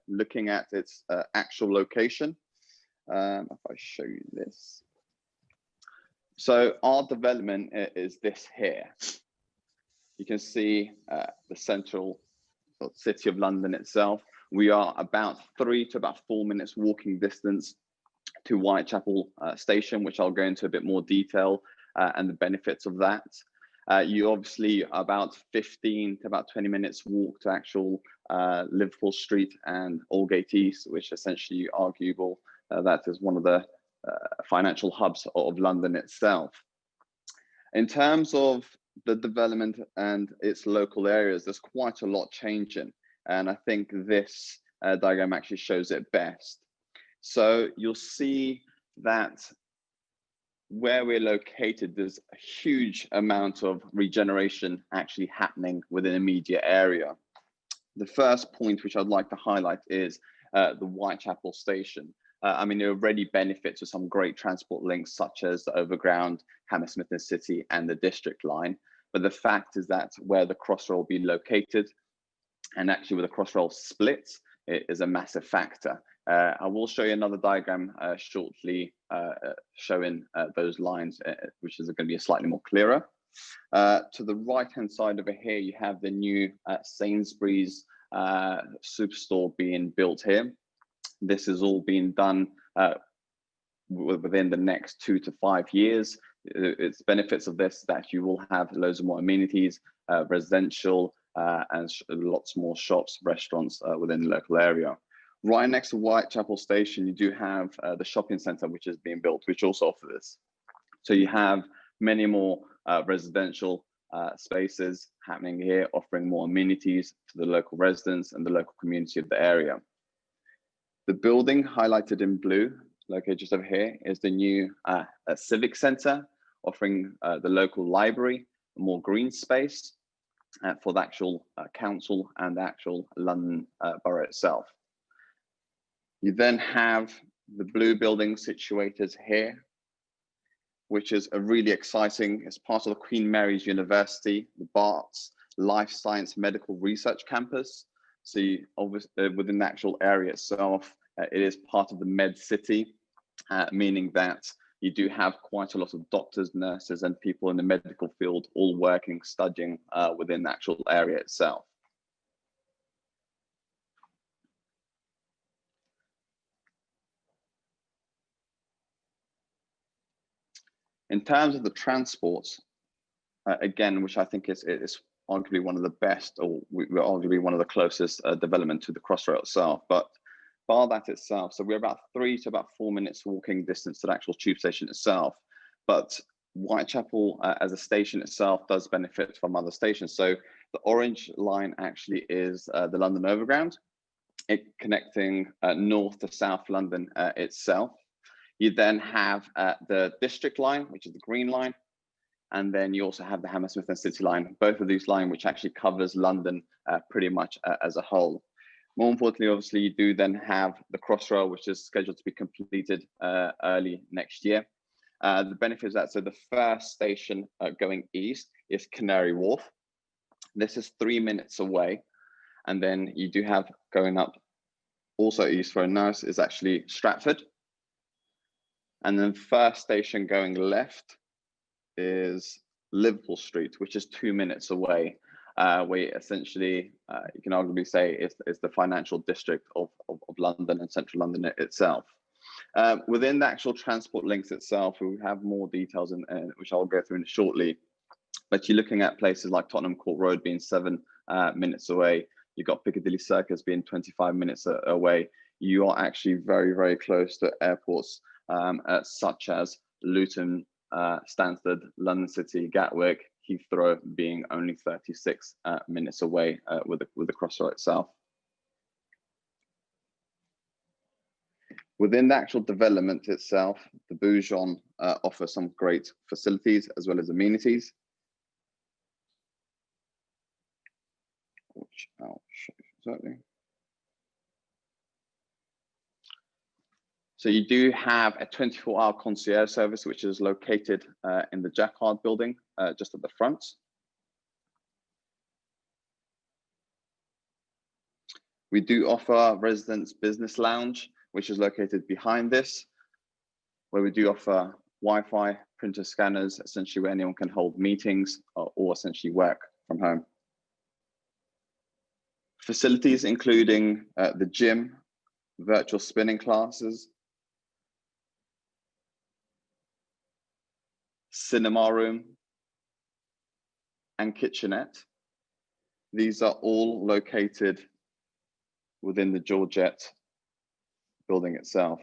looking at its actual location. If I show you this. So our development is this here. You can see the central city of London itself. We are about 3 to about 4 minutes walking distance to Whitechapel station, which I'll go into a bit more detail and the benefits of that. You obviously are about 15 to about 20 minutes walk to actual Liverpool Street and Aldgate East, which essentially arguable that is one of the financial hubs of London itself. In terms of the development and its local areas, there's quite a lot changing, and I think this diagram actually shows it best. So you'll see that where we're located, there's a huge amount of regeneration actually happening within the immediate area. The first point which I'd like to highlight is the Whitechapel station. I mean, it already benefits with some great transport links such as the Overground, Hammersmith and City and the District line. But the fact is that where the Crossrail will be located and actually where the Crossrail splits, it is a massive factor. I will show you another diagram shortly showing those lines, which is going to be slightly more clearer. To the right-hand side over here, you have the new Sainsbury's superstore being built here. This is all being done within the next 2 to 5 years. Its benefits of this that you will have loads of more amenities, residential, and lots more shops, restaurants within the local area. Right next to Whitechapel station, you do have the shopping centre, which is being built, which also offers this. So you have many more residential spaces happening here, offering more amenities to the local residents and the local community of the area. The building highlighted in blue, located just over here, is the new civic centre, offering the local library, more green space for the actual council and the actual London borough itself. You then have the blue building situated here, which is a really exciting, it's part of the Queen Mary's University, the Barts Life Science Medical Research Campus. So you, obviously within the actual area itself, it is part of the Med City, meaning that you do have quite a lot of doctors, nurses, and people in the medical field all working, studying within the actual area itself. In terms of the transport, again, which I think is arguably one of the best, or arguably one of the closest development to the Crossrail itself, but bar that itself, so we're about 3 to about 4 minutes walking distance to the actual tube station itself, but Whitechapel as a station itself does benefit from other stations. So the orange line actually is the London Overground, it connecting north to South London itself. You then have the District line, which is the green line, and then you also have the Hammersmith and City line, both of these lines, which actually covers London pretty much as a whole. More importantly, obviously, you do then have the Crossrail, which is scheduled to be completed early next year. The benefit is that, so the first station going east is Canary Wharf. This is 3 minutes away. And then you do have going up also east for a nurse is actually Stratford. And then first station going left is Liverpool Street, which is 2 minutes away. Where essentially, you can arguably say it's the financial district of London and central London itself. Within the actual transport links itself, we have more details, which I'll go through shortly. But you're looking at places like Tottenham Court Road being 7 minutes away. You've got Piccadilly Circus being 25 minutes away. You are actually very, very close to airports such as Luton, Stansted, London City, Gatwick, Heathrow being only 36 minutes away with the Crossrail itself. Within the actual development itself, the Bouchon offers some great facilities as well as amenities, which I'll show you exactly. So you do have a 24-hour concierge service, which is located in the Jacquard building, just at the front. We do offer residence business lounge, which is located behind this, where we do offer Wi-Fi, printer scanners, essentially where anyone can hold meetings or essentially work from home. Facilities including the gym, virtual spinning classes, cinema room, and kitchenette. These are all located within the Georgette building itself.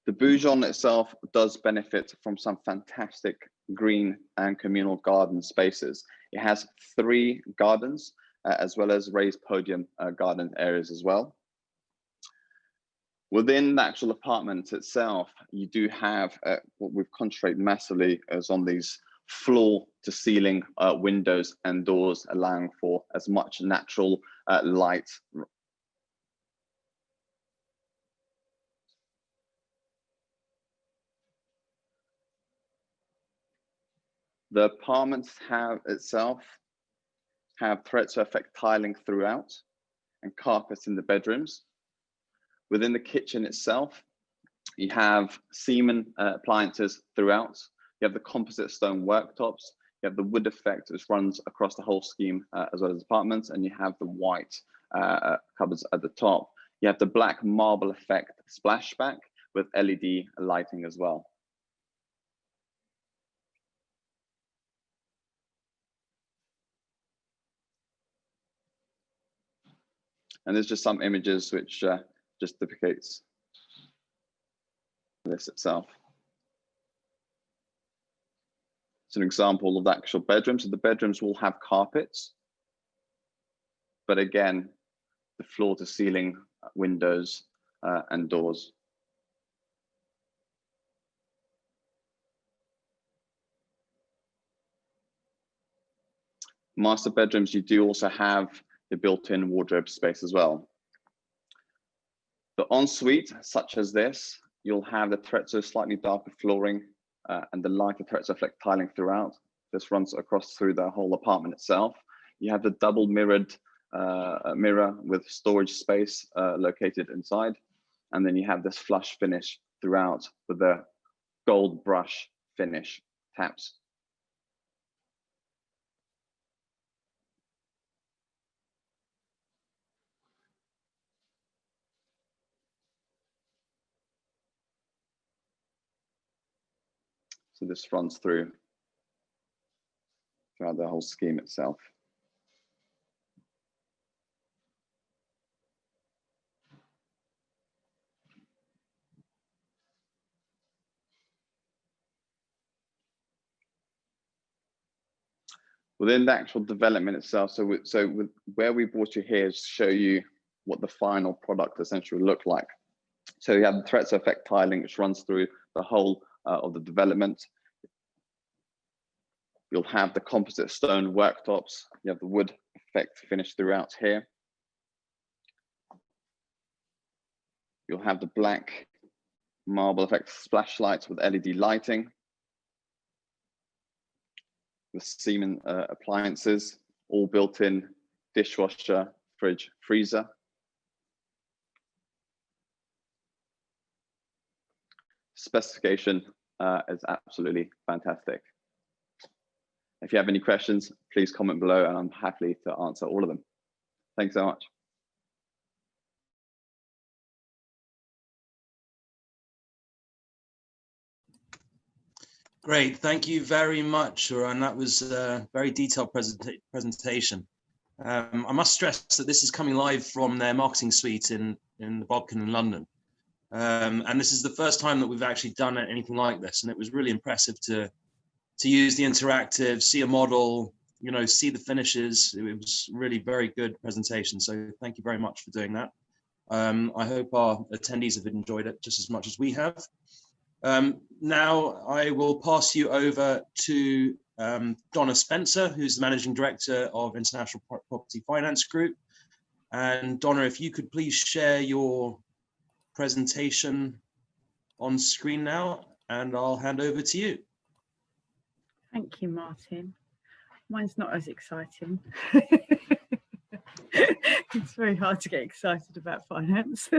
The Bouchon itself does benefit from some fantastic green and communal garden spaces. It has 3 gardens, as well as raised podium garden areas as well. Within the actual apartment itself, you do have what we've concentrated massively is on these floor to ceiling windows and doors, allowing for as much natural light. The apartments itself have threat to affect tiling throughout and carpets in the bedrooms. Within the kitchen itself, you have Siemens appliances throughout. You have the composite stone worktops. You have the wood effect, which runs across the whole scheme as well as apartments, and you have the white cupboards at the top. You have the black marble effect splashback with LED lighting as well. And there's just some images which just depicts this itself. It's an example of the actual bedrooms. So the bedrooms will have carpets, but again, the floor to ceiling windows and doors. Master bedrooms, you do also have the built-in wardrobe space as well. The ensuite, such as this, you'll have the terrazzo slightly darker flooring and the lighter terrazzo fleck tiling throughout. This runs across through the whole apartment itself. You have the double mirrored mirror with storage space located inside. And then you have this flush finish throughout with the gold brush finish taps. So this runs throughout the whole scheme itself. Within the actual development itself, so with where we brought you here is to show you what the final product essentially will look like. So you have the terrazzo effect tiling, which runs through the whole of the development. You'll have the composite stone worktops. You have the wood effect finish throughout here. You'll have the black marble effect splash lights with LED lighting. The Siemens appliances, all built in dishwasher, fridge, freezer. Specification is absolutely fantastic. If you have any questions, please comment below and I'm happy to answer all of them. Thanks so much. Great, thank you very much, Suran. That was a very detailed presentation. I must stress that this is coming live from their marketing suite in the Bouchon in London. And this is the first time that we've actually done anything like this. And it was really impressive to use the interactive, see a model, you know, see the finishes. It was really very good presentation. So thank you very much for doing that. I hope our attendees have enjoyed it just as much as we have. Now I will pass you over to Donna Spencer, who's the Managing Director of International Property Finance Group. And Donna, if you could please share your presentation on screen now, and I'll hand over to you. Thank you, Martin. Mine's not as exciting. It's very hard to get excited about finance.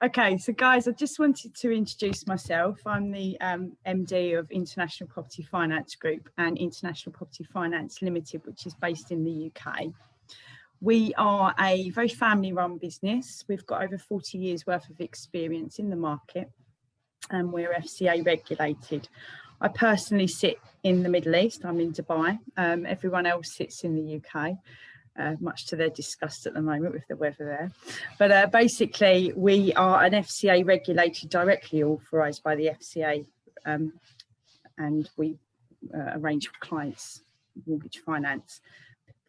Okay, so guys, I just wanted to introduce myself. I'm the MD of International Property Finance Group and International Property Finance Limited, which is based in the UK. We are a very family-run business. We've got over 40 years worth of experience in the market, and we're FCA regulated. I personally sit in the Middle East. I'm in Dubai. Everyone else sits in the UK. Much to their disgust at the moment with the weather there. But basically, we are an FCA regulated, directly authorised by the FCA, and we arrange for clients mortgage finance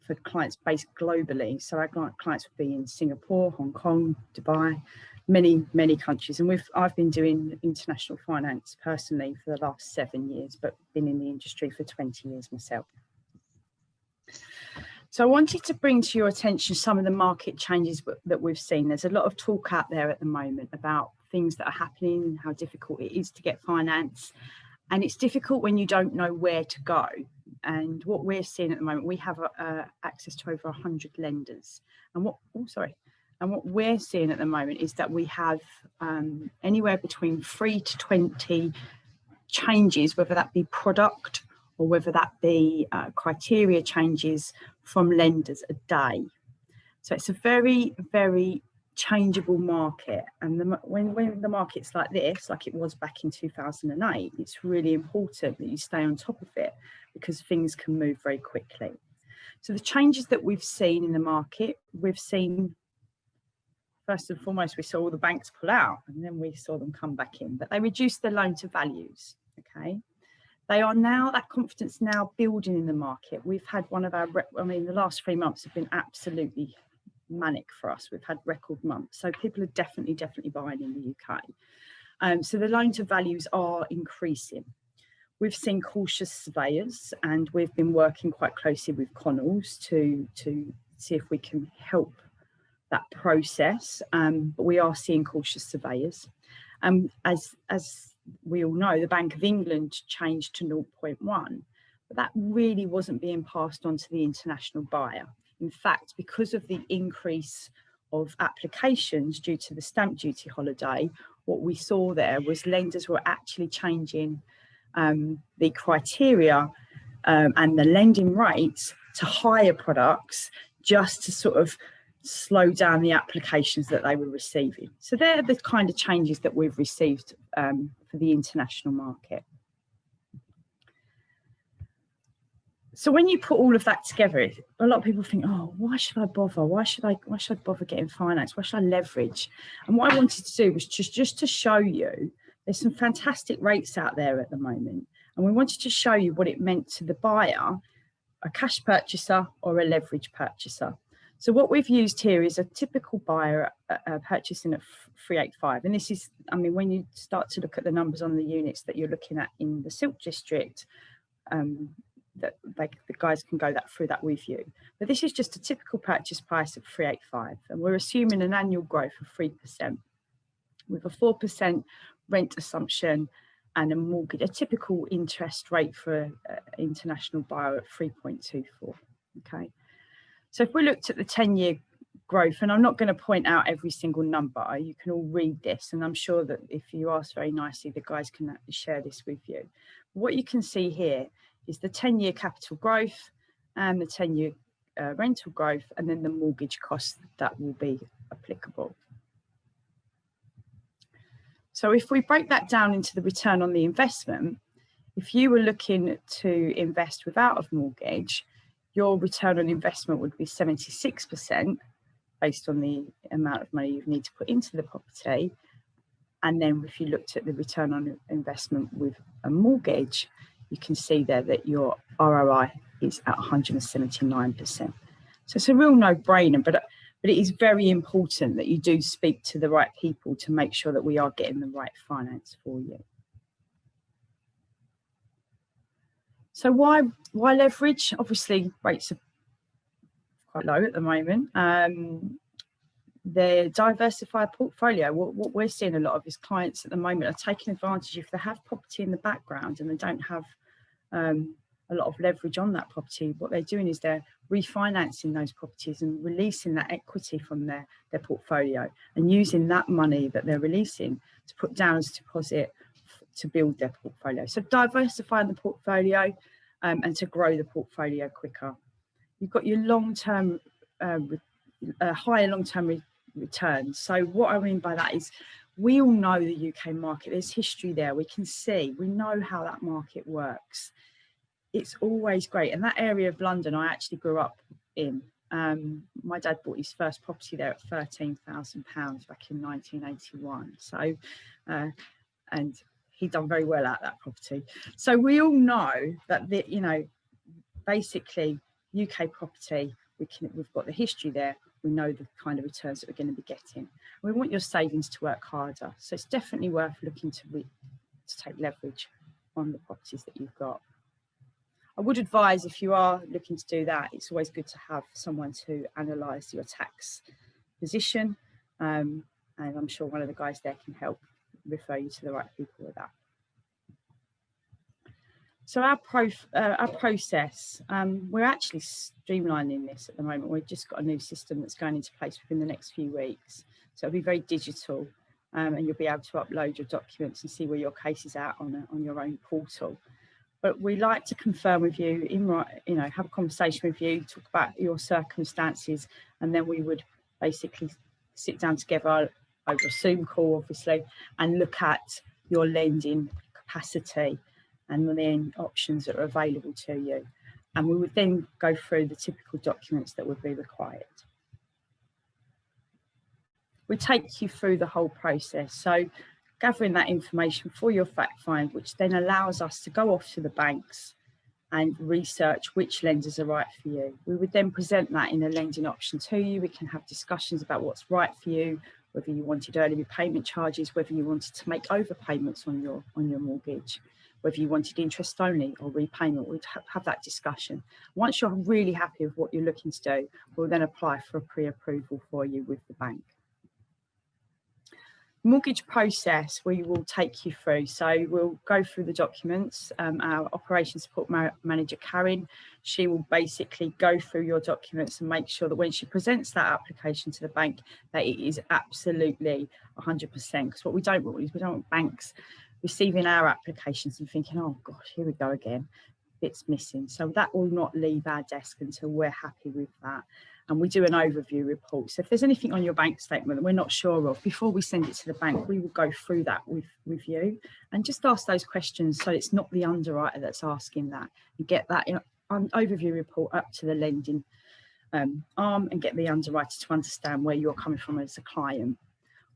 for clients based globally. So our clients would be in Singapore, Hong Kong, Dubai, many countries. And I've been doing international finance personally for the last 7 years, but been in the industry for 20 years myself. So I wanted to bring to your attention some of the market changes that we've seen. There's a lot of talk out there at the moment about things that are happening, how difficult it is to get finance. And it's difficult when you don't know where to go. And what we're seeing at the moment, we have access to over 100 lenders. And what we're seeing at the moment is that we have anywhere between 3 to 20 changes, whether that be product or whether that be criteria changes from lenders a day. So it's a very, very changeable market. And when the market's like this, like it was back in 2008, it's really important that you stay on top of it because things can move very quickly. So the changes that we've seen in the market, we've seen, first and foremost, we saw all the banks pull out and then we saw them come back in, but they reduced their loan to values, okay? They are now, that confidence now building in the market. We've had one of our, the last 3 months have been absolutely manic for us. We've had record months. So people are definitely buying in the UK. So the loan to values are increasing. We've seen cautious surveyors and we've been working quite closely with Connells to see if we can help that process. But we are seeing cautious surveyors. As we all know, the Bank of England changed to 0.1, but that really wasn't being passed on to the international buyer. In fact, because of the increase of applications due to the stamp duty holiday, what we saw there was lenders were actually changing the criteria and the lending rates to higher products just to sort of slow down the applications that they were receiving. So they're the kind of changes that we've received for the international market. So when you put all of that together, a lot of people think, oh, why should I bother? Why should I bother getting finance? Why should I leverage? And what I wanted to do was just to show you, there's some fantastic rates out there at the moment. And we wanted to show you what it meant to the buyer, a cash purchaser or a leverage purchaser. So what we've used here is a typical buyer purchasing at 385. And this is, when you start to look at the numbers on the units that you're looking at in the Silk District, that the guys can go through that with you. But this is just a typical purchase price of 385. And we're assuming an annual growth of 3% with a 4% rent assumption and a typical interest rate for an international buyer at 3.24, okay? So if we looked at the 10-year growth, and I'm not going to point out every single number, you can all read this, and I'm sure that if you ask very nicely, the guys can share this with you. What you can see here is the 10-year capital growth and the 10-year rental growth, and then the mortgage cost that will be applicable. So if we break that down into the return on the investment, if you were looking to invest without a mortgage, your return on investment would be 76% based on the amount of money you need to put into the property. And then if you looked at the return on investment with a mortgage, you can see there that your ROI is at 179%. So it's a real no-brainer, but it is very important that you do speak to the right people to make sure that we are getting the right finance for you. So why leverage? Obviously, rates are quite low at the moment. The diversified portfolio, what we're seeing a lot of is clients at the moment are taking advantage if they have property in the background and they don't have a a lot of leverage on that property, what they're doing is they're refinancing those properties and releasing that equity from their portfolio and using that money that they're releasing to put down as a deposit to build their portfolio. So diversifying the portfolio and to grow the portfolio quicker. You've got your long-term, higher long-term returns. So what I mean by that is we all know the UK market, there's history there, we can see, we know how that market works. It's always great. And that area of London I actually grew up in. My dad bought his first property there at £13,000 back in 1981. So, and he'd done very well at that property. So we all know that, basically UK property, we've got the history there. We know the kind of returns that we're going to be getting. We want your savings to work harder. So it's definitely worth looking to take leverage on the properties that you've got. I would advise, if you are looking to do that, it's always good to have someone to analyse your tax position. And I'm sure one of the guys there can help refer you to the right people with that. So our process, we're actually streamlining this at the moment. We've just got a new system that's going into place within the next few weeks. So it'll be very digital, and you'll be able to upload your documents and see where your case is at on your own portal. But we like to confirm with you, have a conversation with you, talk about your circumstances, and then we would basically sit down together over a Zoom call, obviously, and look at your lending capacity and the options that are available to you. And we would then go through the typical documents that would be required. We take you through the whole process. So gathering that information for your fact find, which then allows us to go off to the banks and research which lenders are right for you. We would then present that in a lending option to you. We can have discussions about what's right for you, whether you wanted early repayment charges, whether you wanted to make overpayments on your mortgage, whether you wanted interest only or repayment. We'd have that discussion. Once you're really happy with what you're looking to do, we'll then apply for a pre-approval for you with the bank. Mortgage process we will take you through. So we'll go through the documents. Our operations support manager, Karen, she will basically go through your documents and make sure that when she presents that application to the bank, that it is absolutely 100%. Because what we don't want is we don't want banks receiving our applications and thinking, oh gosh, here we go again, bits missing. So that will not leave our desk until we're happy with that. And we do an overview report. So if there's anything on your bank statement that we're not sure of, before we send it to the bank, we will go through that with you and just ask those questions so it's not the underwriter that's asking that. You get that overview report up to the lending arm and get the underwriter to understand where you're coming from as a client.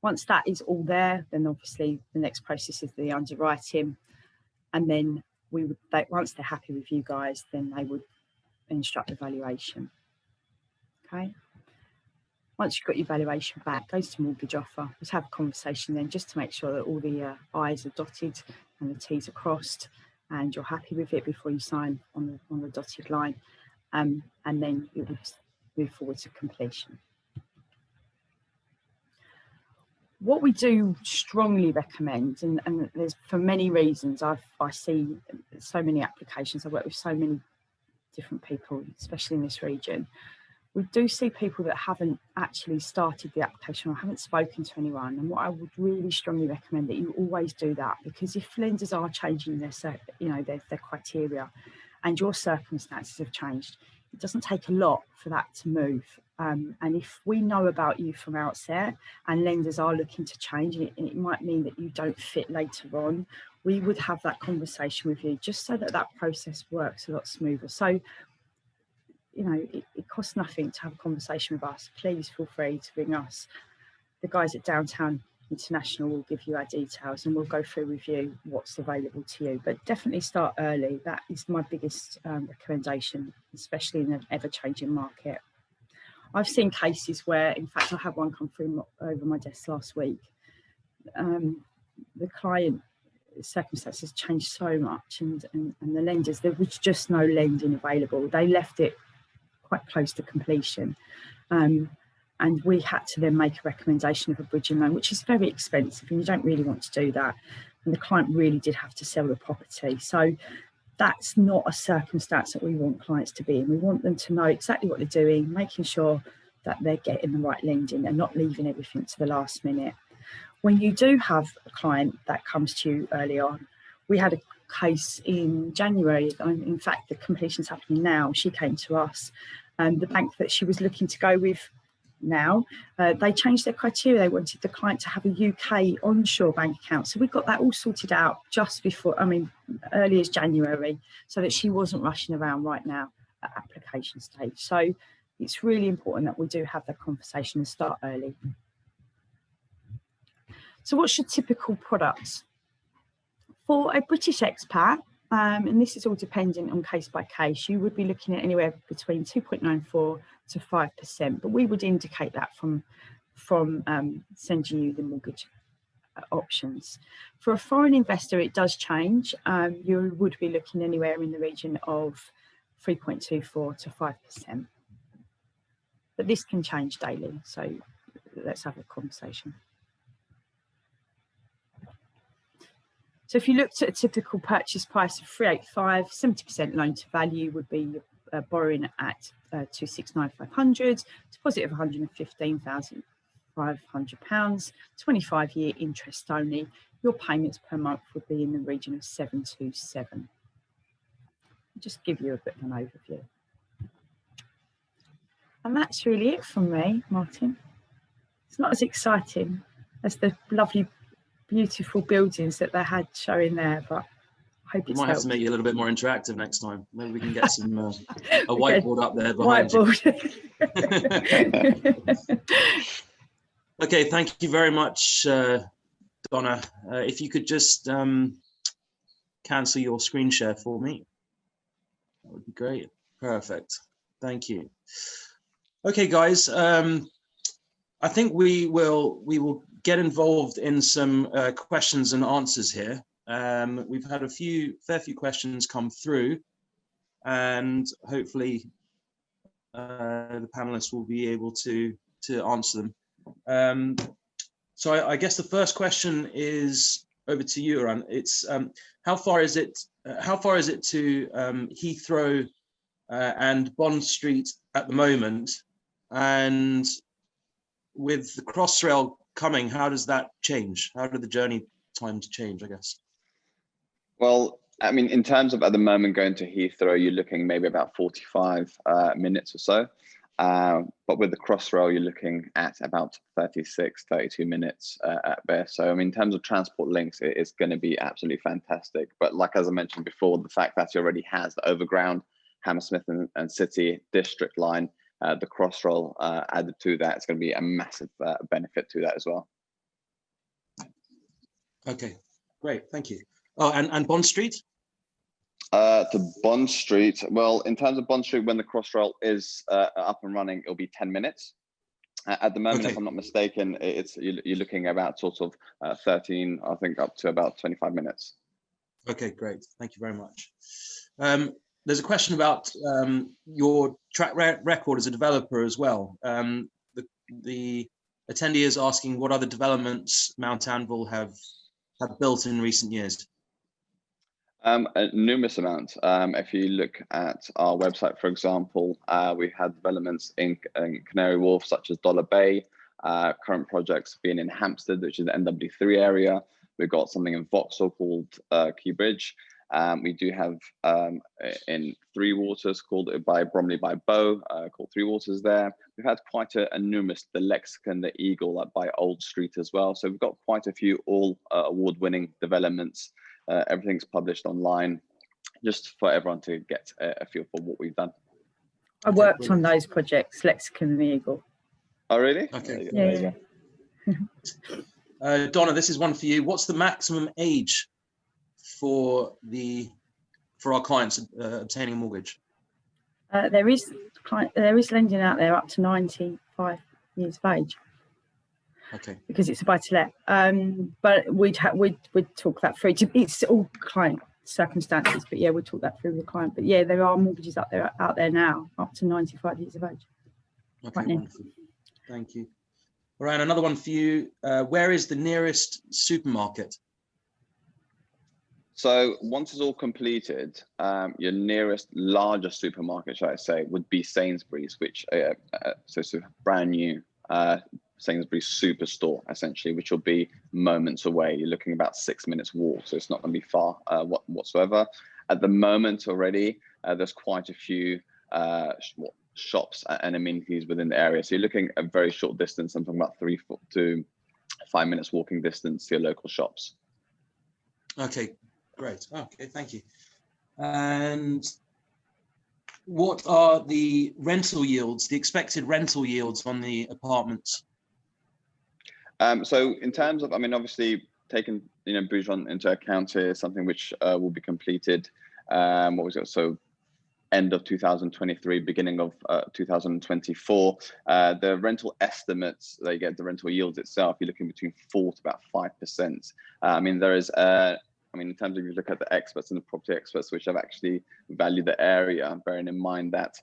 Once that is all there, then obviously the next process is the underwriting. And then once they're happy with you guys, then they would instruct the valuation. Okay. Once you've got your valuation back, goes to mortgage offer. Let's have a conversation then just to make sure that all the I's are dotted and the T's are crossed and you're happy with it before you sign on the dotted line. And then it would move forward to completion. What we do strongly recommend, and there's for many reasons, I see so many applications, I work with so many different people, especially in this region. We do see people that haven't actually started the application or haven't spoken to anyone. And what I would really strongly recommend that you always do that, because if lenders are changing their criteria and your circumstances have changed, it doesn't take a lot for that to move. And if we know about you from outset and lenders are looking to change, and it might mean that you don't fit later on, we would have that conversation with you just so that that process works a lot smoother. So, it costs nothing to have a conversation with us. Please feel free to ring us. The guys at Downtown International will give you our details and we'll go through with you what's available to you. But definitely start early. That is my biggest recommendation, especially in an ever-changing market. I've seen cases where, in fact, I had one come through over my desk last week. The client circumstances changed so much and the lenders, there was just no lending available. They left it quite close to completion. And we had to then make a recommendation of a bridging loan, which is very expensive and you don't really want to do that. And the client really did have to sell the property. So that's not a circumstance that we want clients to be in. We want them to know exactly what they're doing, making sure that they're getting the right lending and not leaving everything to the last minute. When you do have a client that comes to you early on, we had a case in January. In fact, the completion's happening now. She came to us, and the bank that she was looking to go with now, they changed their criteria. They wanted the client to have a UK onshore bank account. So we got that all sorted out just before, early as January, so that she wasn't rushing around right now at application stage. So it's really important that we do have that conversation and start early. So what's your typical product? For a British expat, and this is all dependent on case by case, you would be looking at anywhere between 2.94 to 5%, but we would indicate that from sending you the mortgage options. For a foreign investor, it does change. You would be looking anywhere in the region of 3.24 to 5%. But this can change daily, so let's have a conversation. So if you looked at a typical purchase price of 385, 70% loan to value would be borrowing at 269,500, deposit of £115,500, 25-year interest only. Your payments per month would be in the region of 727. I'll just give you a bit of an overview. And that's really it from me, Martin. It's not as exciting as the lovely, beautiful buildings that they had showing there, but I hope it's might have to make you a little bit more interactive next time. Maybe we can get some a whiteboard up there behind you. Okay, thank you very much, Donna. If you could just cancel your screen share for me, that would be great. Perfect. Thank you. Okay, guys. I think we will get involved in some questions and answers here. We've had a fair few questions come through, and hopefully the panelists will be able to answer them. So I guess the first question is over to you, Aran. It's how far is it to Heathrow and Bond Street at the moment, and with the Crossrail coming, how does that change? How do the journey times change, I guess? Well, I mean, in terms of at the moment going to Heathrow, you're looking maybe about 45 minutes or so. But with the Crossrail, you're looking at about 36, 32 minutes at best. So, I mean, in terms of transport links, it's going to be absolutely fantastic. But like, as I mentioned before, the fact that it already has the overground Hammersmith and City district line, the Crossrail added to that, it's going to be a massive benefit to that as well. Okay, great, thank you. Oh, and Bond Street? To Bond Street, well, in terms of Bond Street, when the Crossrail is up and running, it'll be 10 minutes. At the moment, if I'm not mistaken, you're looking about sort of 13, I think, up to about 25 minutes. Okay, great. Thank you very much. There's a question about your track record as a developer as well. The attendee is asking what other developments Mount Anvil have built in recent years. Numerous amounts. If you look at our website, for example, we've had developments in Canary Wharf, such as Dollar Bay, current projects being in Hampstead, which is the NW3 area. We've got something in Vauxhall called Key Bridge. We do have in Three Waters called by Bromley by Bow, called Three Waters there. We've had quite a numerous, the Lexicon, the Eagle by Old Street as well. So we've got quite a few all award-winning developments. Everything's published online, just for everyone to get a feel for what we've done. I worked on those projects, Lexicon and the Eagle. Oh, really? Okay. Yeah. Donna, this is one for you. What's the maximum age for our clients obtaining a mortgage? There is lending out there up to 95 years of age. Okay. Because it's a buy-to-let, but we'd talk that through. It's all client circumstances, but yeah, we'll talk that through with the client. But yeah, there are mortgages out there now up to 95 years of age. Okay, wonderful. Thank you. All right, another one for you. Where is the nearest supermarket? So once it's all completed, your nearest larger supermarket, shall I say, would be Sainsbury's, which so it's a brand new Sainsbury's superstore, essentially, which will be moments away. You're looking about 6 minutes walk, so it's not going to be far whatsoever. At the moment already, there's quite a few shops and amenities within the area. So you're looking at a very short distance. I'm talking about 3 to 5 minutes walking distance to your local shops. Okay, great. Okay, thank you. And what are the rental yields, the expected rental yields on the apartments? So in terms of, I mean, obviously taking, Bouchon into account here, something which will be completed, what was it? So end of 2023, beginning of 2024, the rental estimates, they get the rental yields itself, you're looking between 4 to about 5%. I mean, there is, in terms of, you look at the experts and the property experts, which have actually valued the area, bearing in mind that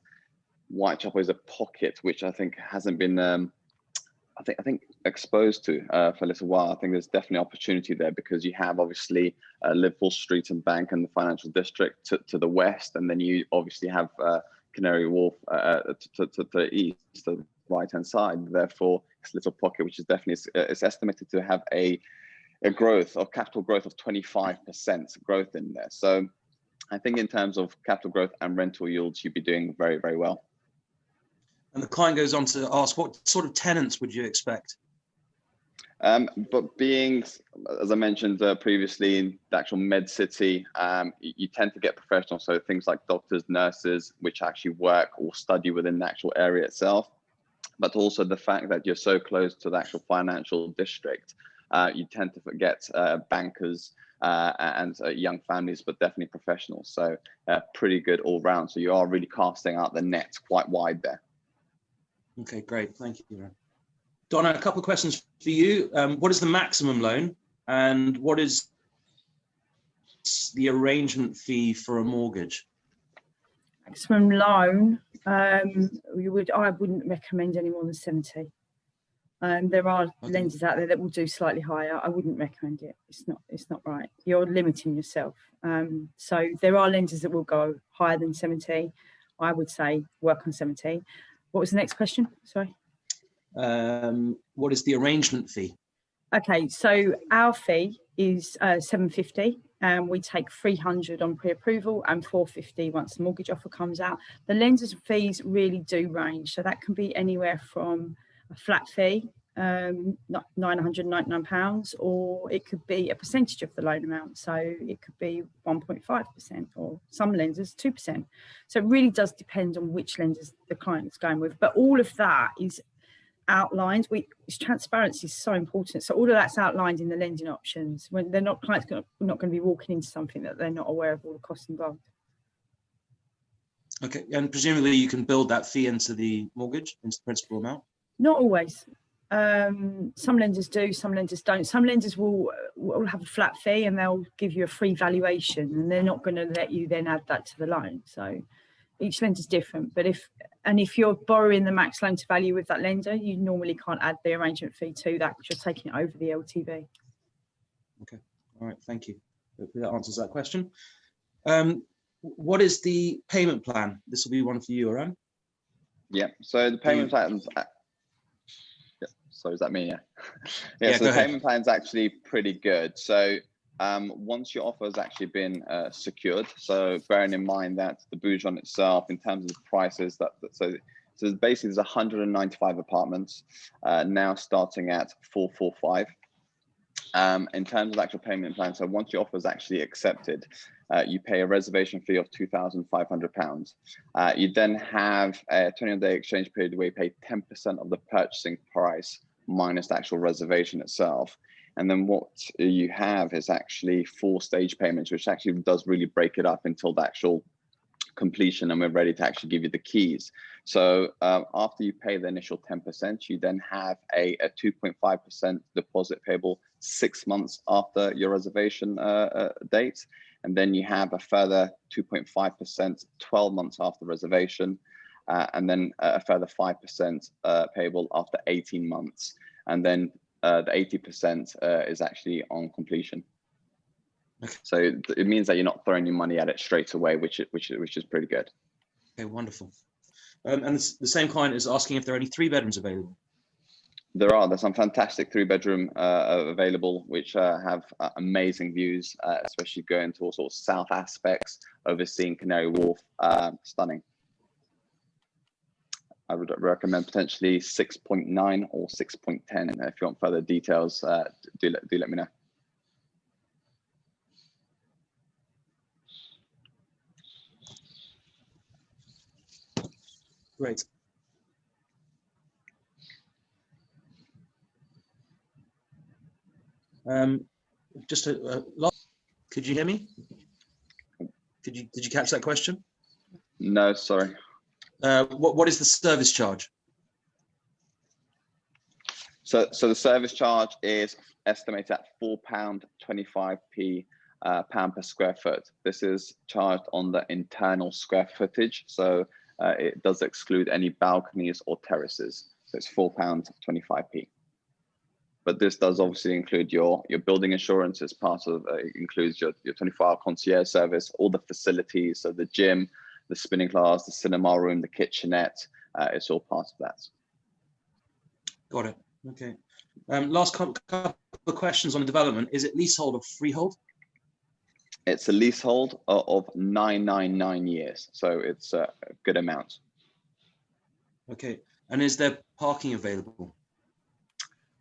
Whitechapel is a pocket, which I think hasn't been, I think exposed to for a little while. I think there's definitely opportunity there because you have obviously Liverpool Street and Bank and the financial district to the west, and then you obviously have Canary Wharf to the east, to the right-hand side. Therefore, this little pocket, which is definitely, it's estimated to have a growth of capital growth of 25% growth in there. So I think in terms of capital growth and rental yields, you'd be doing very, very well. And the client goes on to ask, what sort of tenants would you expect? But being, as I mentioned previously, in the actual med city, you tend to get professionals. So things like doctors, nurses, which actually work or study within the actual area itself. But also the fact that you're so close to the actual financial district, you tend to get bankers and young families, but definitely professionals. So pretty good all round. So you are really casting out the net quite wide there. Okay, great. Thank you. Donna, a couple of questions for you. What is the maximum loan and what is the arrangement fee for a mortgage? Maximum loan, I wouldn't recommend any more than 70. There are lenders out there that will do slightly higher. I wouldn't recommend it. It's not right. You're limiting yourself. So there are lenders that will go higher than 70. I would say work on 70. What was the next question? Sorry. What is the arrangement fee? Okay, so our fee is $750, and we take $300 on pre-approval and $450 once the mortgage offer comes out. The lender's fees really do range, so that can be anywhere from a flat fee, £999, or it could be a percentage of the loan amount, so it could be 1.5%, or some lenders 2%. So it really does depend on which lenders the client is going with, but all of that is outlined. Transparency is so important, so all of that's outlined in the lending options. When they're not, clients are not going to be walking into something that they're not aware of all the costs involved. Okay, and presumably you can build that fee into the mortgage, into the principal amount? Not always. Some lenders do, some lenders don't. Some lenders will have a flat fee and they'll give you a free valuation, and they're not going to let you then add that to the loan. So each lender's different. But if you're borrowing the max loan to value with that lender, you normally can't add the arrangement fee to that because you're taking it over the LTV. Okay, all right, thank you. Hopefully that answers that question. What is the payment plan? This will be one for you, Aram. Yeah, so the payment plans. So is that me? Yeah. So the payment plan is actually pretty good. So once your offer has actually been secured, so bearing in mind that the Bouchon itself, in terms of the prices, so basically there's 195 apartments now starting at 445. In terms of the actual payment plan, so once your offer is actually accepted, you pay a reservation fee of £2,500. You then have a 21-day exchange period where you pay 10% of the purchasing price minus the actual reservation itself. And then what you have is actually 4 stage payments, which actually does really break it up until the actual completion, and we're ready to actually give you the keys. So after you pay the initial 10%, you then have a 2.5% deposit payable 6 months after your reservation date. And then you have a further 2.5% 12 months after reservation, and then a further 5% payable after 18 months. And then the 80% is actually on completion. Okay. So it means that you're not throwing your money at it straight away, which is pretty good. Okay, wonderful. And the same client is asking if there are any 3 bedrooms available. There's some fantastic 3-bedroom available, which have amazing views, especially going to all sorts of south aspects, overseeing Canary Wharf. Stunning. I would recommend potentially 6.9 or 6.10. If you want further details, do let me know. Great. Just a last, could you hear me? Did you catch that question? No, sorry. What is the service charge? So the service charge is estimated at £4.25p pound per square foot. This is charged on the internal square footage, so it does exclude any balconies or terraces. So it's £4.25p. But this does obviously include your building insurance as part of it includes your 24-hour concierge service, all the facilities, so the gym, the spinning class, the cinema room, the kitchenette. It's all part of that. Got it. Okay. Last couple of questions on the development. Is it leasehold or freehold? It's a leasehold of 999 years, so it's a good amount. Okay. And is there parking available?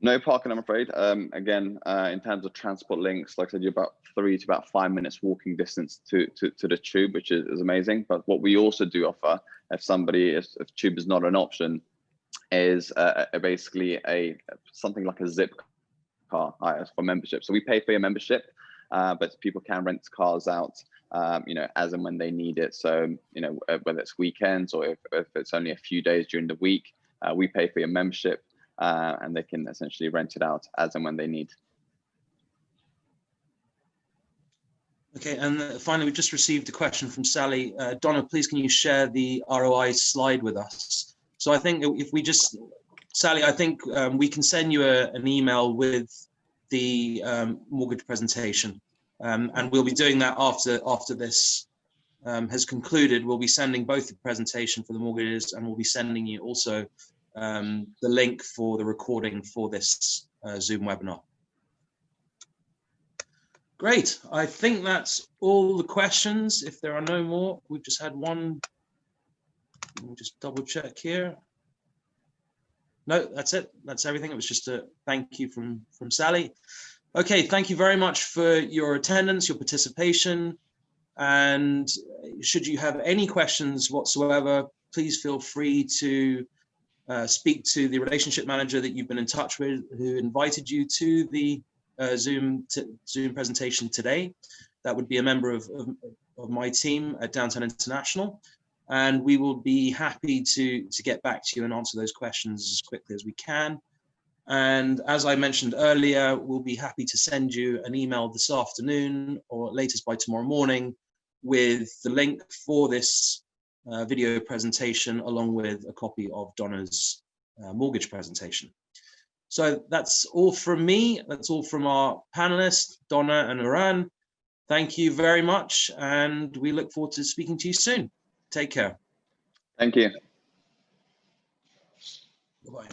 No parking, I'm afraid. Again, in terms of transport links, like I said, you're about 3 to about 5 minutes walking distance to the tube, which is amazing. But what we also do offer, if tube is not an option, is basically something like a zip car for membership. So we pay for your membership, but people can rent cars out, as and when they need it. So, whether it's weekends or if it's only a few days during the week, we pay for your membership. And they can essentially rent it out as and when they need. Okay, and finally, we just received a question from Sally. Donna, please can you share the ROI slide with us? So I think if we just, Sally, I think we can send you an email with the mortgage presentation, and we'll be doing that after this has concluded. We'll be sending both the presentation for the mortgages, and we'll be sending you also the link for the recording for this Zoom webinar. Great. I think that's all the questions. If there are no more, we've just had one. We'll just double check here. No, that's it. That's everything. It was just a thank you from Sally. Okay, thank you very much for your attendance, your participation. And should you have any questions whatsoever, please feel free to speak to the relationship manager that you've been in touch with, who invited you to the Zoom presentation today. That would be a member of my team at Downtown International, and we will be happy to get back to you and answer those questions as quickly as we can. And as I mentioned earlier, we'll be happy to send you an email this afternoon or latest by tomorrow morning with the link for this video presentation, along with a copy of Donna's mortgage presentation. So that's all from me. That's all from our panelists, Donna and Iran. Thank you very much, and we look forward to speaking to you soon. Take care. Thank you. Bye-bye.